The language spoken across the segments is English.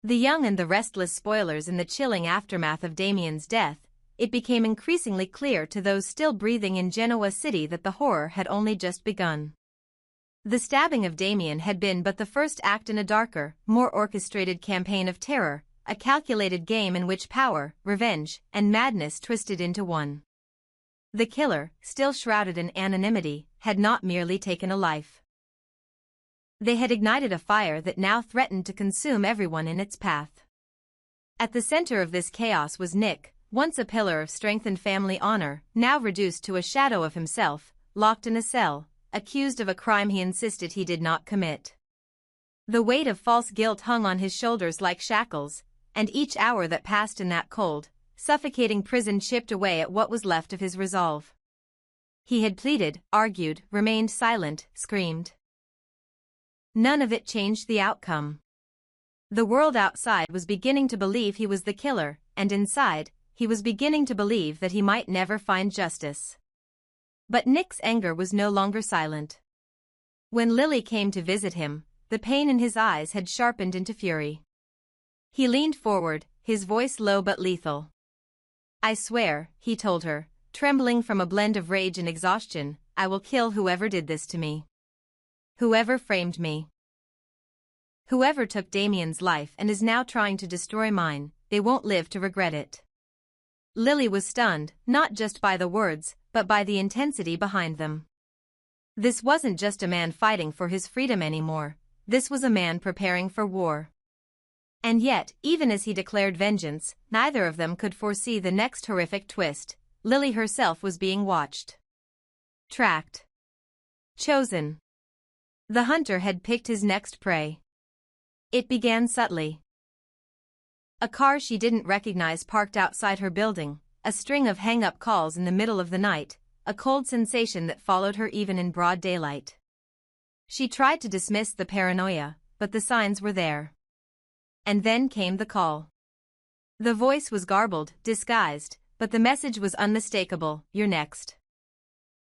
The young and the restless spoilers in the chilling aftermath of Damian's death, it became increasingly clear to those still breathing in Genoa City that the horror had only just begun. The stabbing of Damian had been but the first act in a darker, more orchestrated campaign of terror, a calculated game in which power, revenge, and madness twisted into one. The killer, still shrouded in anonymity, had not merely taken a life. They had ignited a fire that now threatened to consume everyone in its path. At the center of this chaos was Nick, once a pillar of strength and family honor, now reduced to a shadow of himself, locked in a cell, accused of a crime he insisted he did not commit. The weight of false guilt hung on his shoulders like shackles, and each hour that passed in that cold, suffocating prison chipped away at what was left of his resolve. He had pleaded, argued, remained silent, screamed. None of it changed the outcome. The world outside was beginning to believe he was the killer, and inside, he was beginning to believe that he might never find justice. But Nick's anger was no longer silent. When Lily came to visit him, the pain in his eyes had sharpened into fury. He leaned forward, his voice low but lethal. "I swear," he told her, trembling from a blend of rage and exhaustion, "I will kill whoever did this to me. Whoever framed me. Whoever took Damian's life and is now trying to destroy mine, they won't live to regret it." Lily was stunned, not just by the words, but by the intensity behind them. This wasn't just a man fighting for his freedom anymore, this was a man preparing for war. And yet, even as he declared vengeance, neither of them could foresee the next horrific twist. Lily herself was being watched. Tracked. Chosen. The hunter had picked his next prey. It began subtly. A car she didn't recognize parked outside her building, a string of hang-up calls in the middle of the night, a cold sensation that followed her even in broad daylight. She tried to dismiss the paranoia, but the signs were there. And then came the call. The voice was garbled, disguised, but the message was unmistakable: "You're next."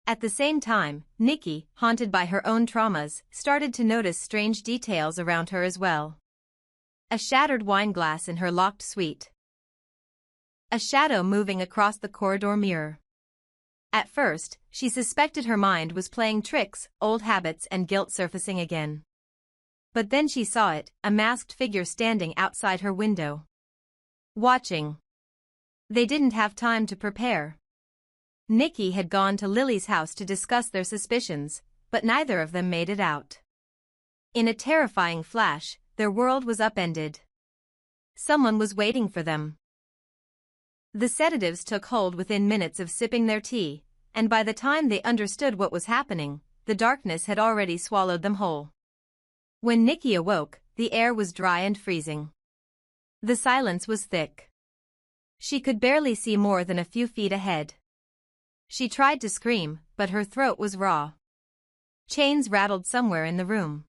At the same time, Nikki, haunted by her own traumas, started to notice strange details around her as well. A shattered wine glass in her locked suite. A shadow moving across the corridor mirror. At first, she suspected her mind was playing tricks, old habits and guilt surfacing again. But then she saw it, a masked figure standing outside her window. Watching. They didn't have time to prepare. Nikki had gone to Lily's house to discuss their suspicions, but neither of them made it out. In a terrifying flash, their world was upended. Someone was waiting for them. The sedatives took hold within minutes of sipping their tea, and by the time they understood what was happening, the darkness had already swallowed them whole. When Nikki awoke, the air was dry and freezing. The silence was thick. She could barely see more than a few feet ahead. She tried to scream, but her throat was raw. Chains rattled somewhere in the room.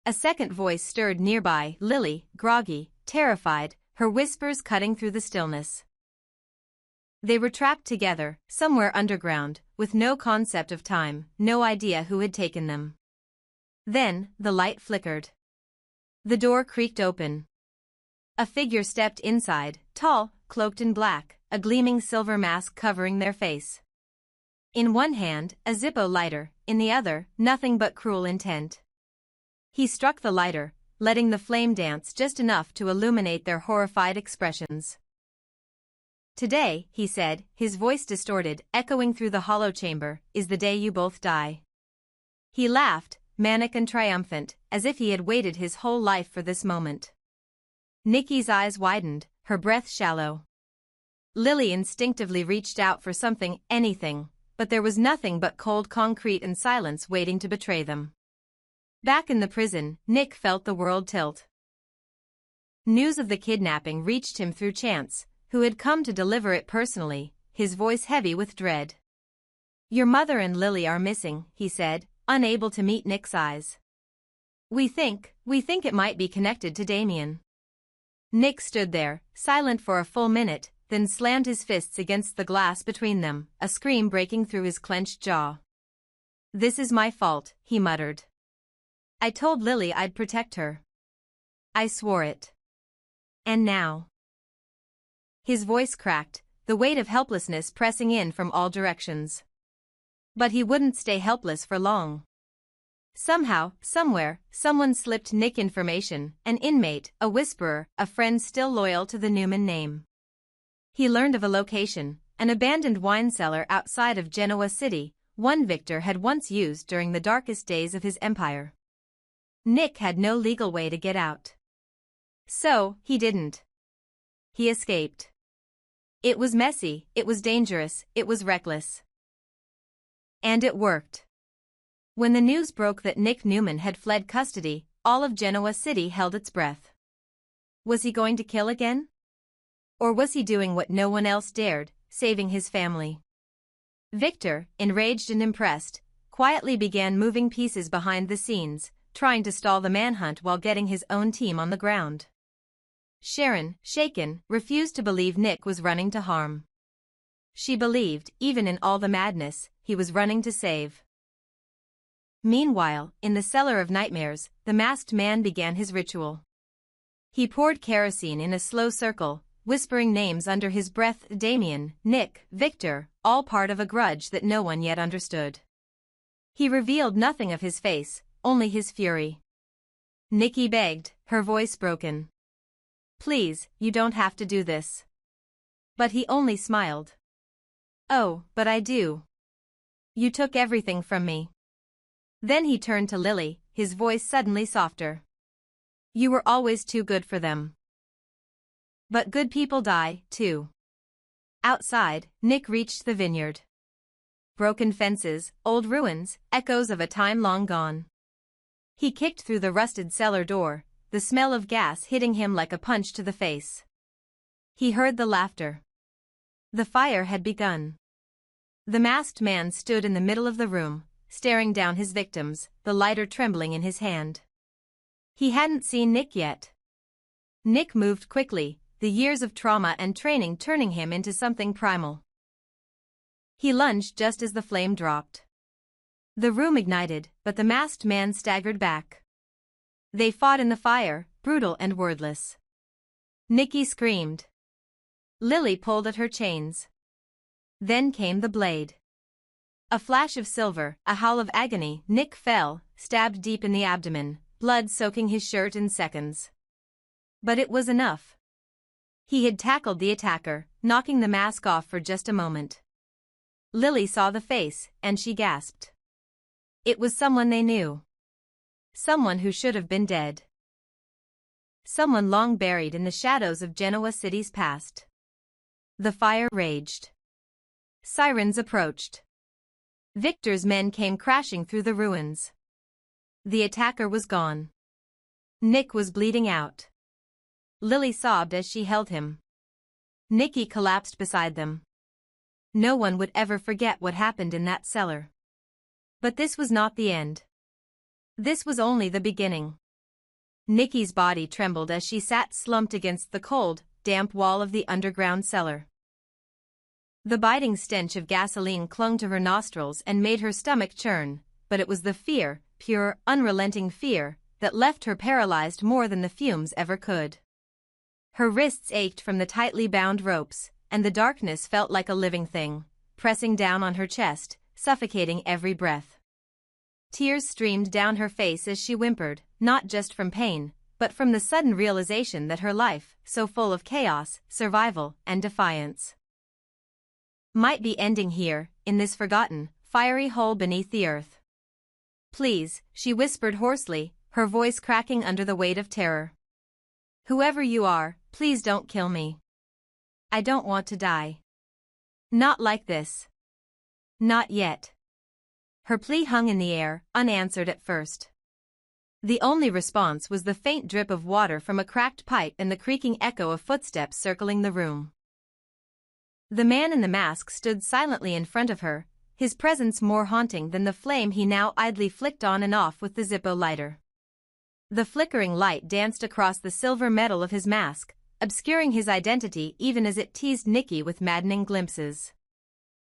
A second voice stirred nearby, Lily, groggy, terrified, her whispers cutting through the stillness. They were trapped together, somewhere underground, with no concept of time, no idea who had taken them. Then, the light flickered. The door creaked open. A figure stepped inside, tall, cloaked in black, a gleaming silver mask covering their face. In one hand, a Zippo lighter, in the other, nothing but cruel intent. He struck the lighter, letting the flame dance just enough to illuminate their horrified expressions. "Today," he said, his voice distorted, echoing through the hollow chamber, "is the day you both die." He laughed, manic and triumphant, as if he had waited his whole life for this moment. Nikki's eyes widened, her breath shallow. Lily instinctively reached out for something, anything, but there was nothing but cold concrete and silence waiting to betray them. Back in the prison, Nick felt the world tilt. News of the kidnapping reached him through Chance, who had come to deliver it personally, his voice heavy with dread. "Your mother and Lily are missing," he said, unable to meet Nick's eyes. We think it might be connected to Damian." Nick stood there, silent for a full minute, then slammed his fists against the glass between them, a scream breaking through his clenched jaw. "This is my fault," he muttered. "I told Lily I'd protect her. I swore it. And now. His voice cracked, the weight of helplessness pressing in from all directions. But he wouldn't stay helpless for long. Somehow, somewhere, someone slipped Nick information, an inmate, a whisperer, a friend still loyal to the Newman name. He learned of a location, an abandoned wine cellar outside of Genoa City, one Victor had once used during the darkest days of his empire. Nick had no legal way to get out. So, he didn't. He escaped. It was messy, it was dangerous, it was reckless. And it worked. When the news broke that Nick Newman had fled custody, all of Genoa City held its breath. Was he going to kill again? Or was he doing what no one else dared, saving his family? Victor, enraged and impressed, quietly began moving pieces behind the scenes, trying to stall the manhunt while getting his own team on the ground. Sharon, shaken, refused to believe Nick was running to harm. She believed, even in all the madness, he was running to save. Meanwhile, in the cellar of nightmares, the masked man began his ritual. He poured kerosene in a slow circle, whispering names under his breath: Damian, Nick, Victor, all part of a grudge that no one yet understood. He revealed nothing of his face, only his fury. Nikki begged, her voice broken. Please, you don't have to do this. But he only smiled. Oh, but I do. You took everything from me. Then he turned to Lily, his voice suddenly softer. You were always too good for them. But good people die, too. Outside, Nick reached the vineyard. Broken fences, old ruins, echoes of a time long gone. He kicked through the rusted cellar door, the smell of gas hitting him like a punch to the face. He heard the laughter. The fire had begun. The masked man stood in the middle of the room, staring down his victims, the lighter trembling in his hand. He hadn't seen Nick yet. Nick moved quickly, the years of trauma and training turning him into something primal. He lunged just as the flame dropped. The room ignited, but the masked man staggered back. They fought in the fire, brutal and wordless. Nikki screamed. Lily pulled at her chains. Then came the blade. A flash of silver, a howl of agony. Nick fell, stabbed deep in the abdomen, blood soaking his shirt in seconds. But it was enough. He had tackled the attacker, knocking the mask off for just a moment. Lily saw the face, and she gasped. It was someone they knew. Someone who should have been dead. Someone long buried in the shadows of Genoa City's past. The fire raged. Sirens approached. Victor's men came crashing through the ruins. The attacker was gone. Nick was bleeding out. Lily sobbed as she held him. Nikki collapsed beside them. No one would ever forget what happened in that cellar. But this was not the end. This was only the beginning. Nikki's body trembled as she sat slumped against the cold, damp wall of the underground cellar. The biting stench of gasoline clung to her nostrils and made her stomach churn, but it was the fear, pure, unrelenting fear, that left her paralyzed more than the fumes ever could. Her wrists ached from the tightly bound ropes, and the darkness felt like a living thing, pressing down on her chest, suffocating every breath. Tears streamed down her face as she whimpered, not just from pain, but from the sudden realization that her life, so full of chaos, survival, and defiance, might be ending here, in this forgotten, fiery hole beneath the earth. Please, she whispered hoarsely, her voice cracking under the weight of terror. Whoever you are, please don't kill me. I don't want to die. Not like this. Not yet. Her plea hung in the air, unanswered at first. The only response was the faint drip of water from a cracked pipe and the creaking echo of footsteps circling the room. The man in the mask stood silently in front of her, his presence more haunting than the flame he now idly flicked on and off with the Zippo lighter. The flickering light danced across the silver metal of his mask, obscuring his identity even as it teased Nikki with maddening glimpses.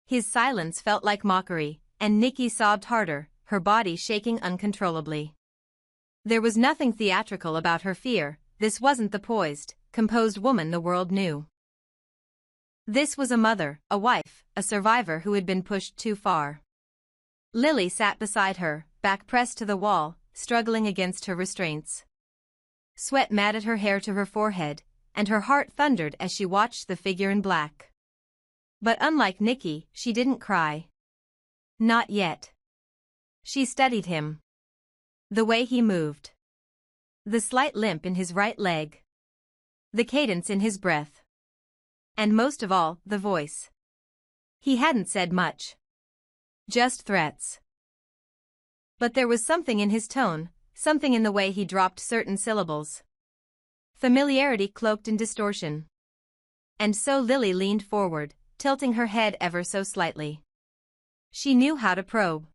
His silence felt like mockery, and Nikki sobbed harder, her body shaking uncontrollably. There was nothing theatrical about her fear. This wasn't the poised, composed woman the world knew. This was a mother, a wife, a survivor who had been pushed too far. Lily sat beside her, back pressed to the wall, struggling against her restraints. Sweat matted her hair to her forehead, and her heart thundered as she watched the figure in black. But unlike Nikki, she didn't cry. Not yet. She studied him. The way he moved. The slight limp in his right leg. The cadence in his breath. And most of all, the voice. He hadn't said much. Just threats. But there was something in his tone, something in the way he dropped certain syllables. Familiarity cloaked in distortion. And so Lily leaned forward, tilting her head ever so slightly. She knew how to probe.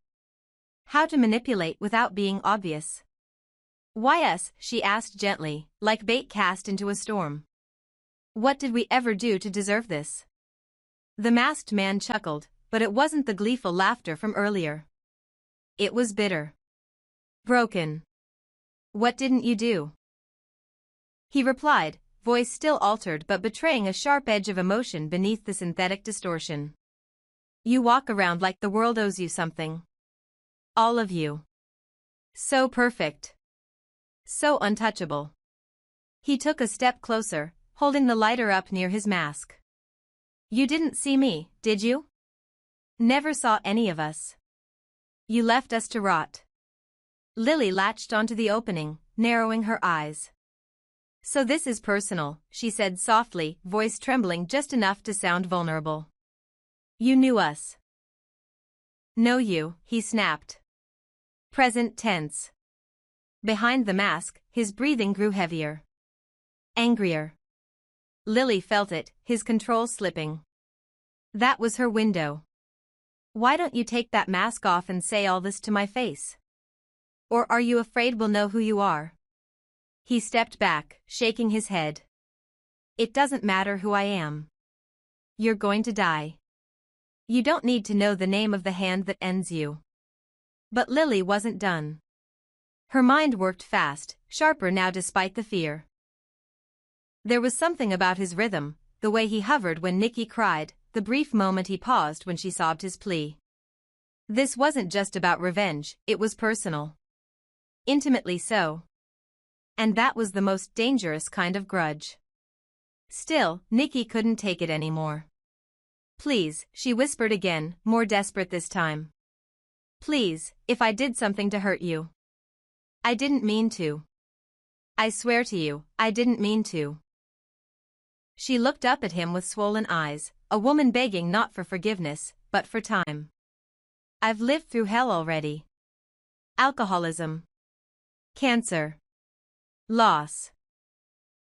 How to manipulate without being obvious. "Why us?" she asked gently, like bait cast into a storm. "What did we ever do to deserve this?" The masked man chuckled, but it wasn't the gleeful laughter from earlier. It was bitter. Broken. "What didn't you do?" he replied, voice still altered but betraying a sharp edge of emotion beneath the synthetic distortion. "You walk around like the world owes you something. All of you. So perfect. So untouchable." He took a step closer, holding the lighter up near his mask. "You didn't see me, did you? Never saw any of us. You left us to rot." Lily latched onto the opening, narrowing her eyes. "So this is personal," she said softly, voice trembling just enough to sound vulnerable. "You knew us." "Know you," he snapped. Present tense. Behind the mask, his breathing grew heavier. Angrier. Lily felt it, his control slipping. That was her window. "Why don't you take that mask off and say all this to my face? Or are you afraid we'll know who you are?" He stepped back, shaking his head. "It doesn't matter who I am. You're going to die. You don't need to know the name of the hand that ends you." But Lily wasn't done. Her mind worked fast, sharper now despite the fear. There was something about his rhythm, the way he hovered when Nikki cried, the brief moment he paused when she sobbed his plea. This wasn't just about revenge, it was personal. Intimately so. And that was the most dangerous kind of grudge. Still, Nikki couldn't take it anymore. "Please," she whispered again, more desperate this time. "Please, if I did something to hurt you. I didn't mean to. I swear to you, I didn't mean to." She looked up at him with swollen eyes, a woman begging not for forgiveness, but for time. "I've lived through hell already. Alcoholism. Cancer. Loss.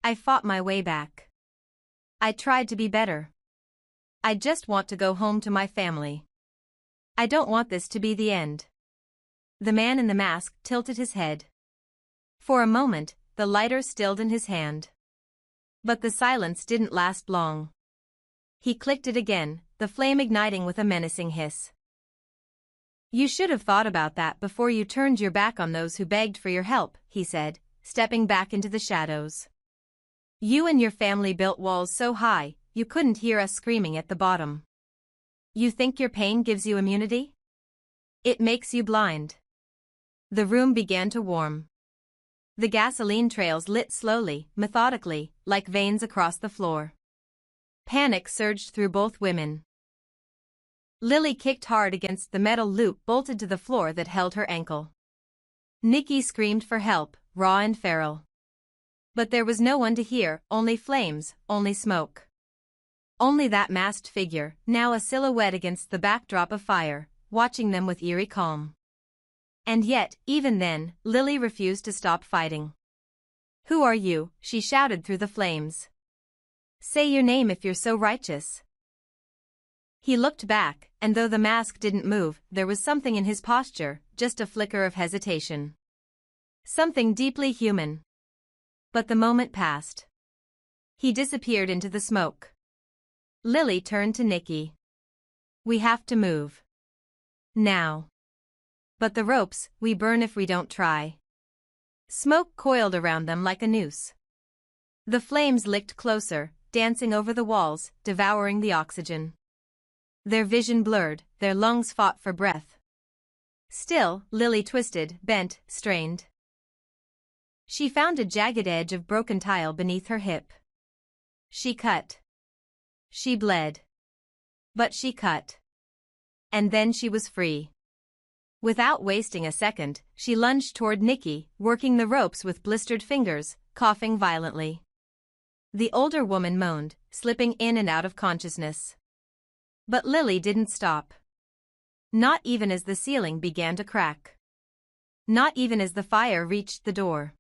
I fought my way back. I tried to be better. I just want to go home to my family. I don't want this to be the end." The man in the mask tilted his head. For a moment, the lighter stilled in his hand. But the silence didn't last long. He clicked it again, the flame igniting with a menacing hiss. "You should have thought about that before you turned your back on those who begged for your help," he said, stepping back into the shadows. "You and your family built walls so high, you couldn't hear us screaming at the bottom. You think your pain gives you immunity? It makes you blind." The room began to warm. The gasoline trails lit slowly, methodically, like veins across the floor. Panic surged through both women. Lily kicked hard against the metal loop bolted to the floor that held her ankle. Nikki screamed for help, raw and feral. But there was no one to hear, only flames, only smoke. Only that masked figure, now a silhouette against the backdrop of fire, watching them with eerie calm. And yet, even then, Lily refused to stop fighting. "Who are you?" she shouted through the flames. "Say your name if you're so righteous." He looked back, and though the mask didn't move, there was something in his posture, just a flicker of hesitation. Something deeply human. But the moment passed. He disappeared into the smoke. Lily turned to Nikki. "We have to move. Now. But the ropes, we burn if we don't try." Smoke coiled around them like a noose. The flames licked closer, dancing over the walls, devouring the oxygen. Their vision blurred, their lungs fought for breath. Still, Lily twisted, bent, strained. She found a jagged edge of broken tile beneath her hip. She cut. She bled. But she cut. And then she was free. Without wasting a second, she lunged toward Nikki, working the ropes with blistered fingers, coughing violently. The older woman moaned, slipping in and out of consciousness. But Lily didn't stop. Not even as the ceiling began to crack. Not even as the fire reached the door.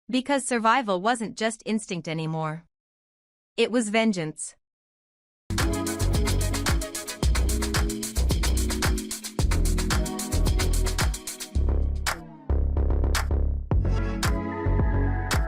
Because survival wasn't just instinct anymore. It was vengeance.